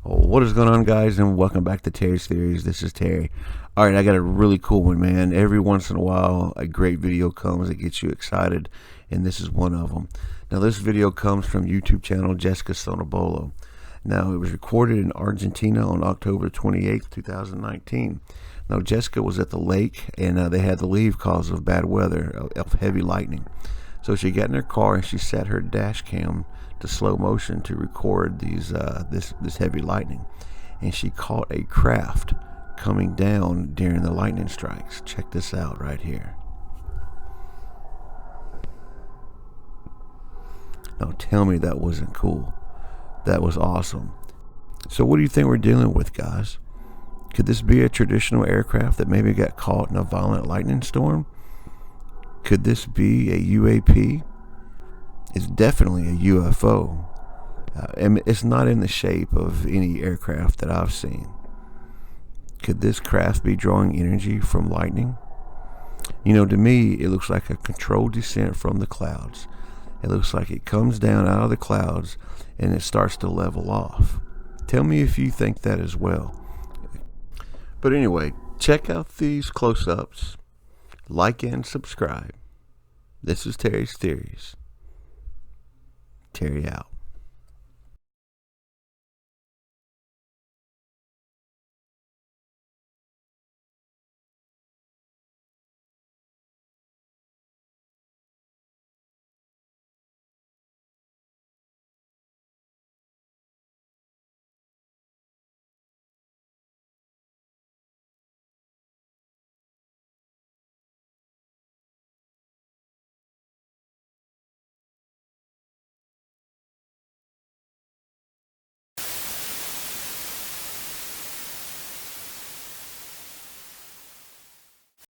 What is going on, guys, and welcome back to Terry's Theories. This is Terry. All right, I got a really cool one, man. Every once in a while, a great video comes that gets you excited, and this is one of them. Now, this video comes from YouTube channel Jessica Bonasola. Now, it was recorded in Argentina on October 28th, 2019. Now, Jessica was at the lake, and they had to leave because of bad weather, of heavy lightning. So she got in her car and she set her dash cam to slow motion to record this heavy lightning, and she caught a craft coming down during the lightning strikes. Check this out right here. Now tell me that wasn't cool. That was awesome. So what do you think we're dealing with, guys? Could this be a traditional aircraft that maybe got caught in a violent lightning storm? Could this be a UAP? It's definitely a UFO. And it's not in the shape of any aircraft that I've seen. Could this craft be drawing energy from lightning? You know, to me, it looks like a controlled descent from the clouds. It looks like it comes down out of the clouds and it starts to level off. Tell me if you think that as well. But anyway, check out these close-ups. Like and subscribe. This is Terry's Theories. Terry out.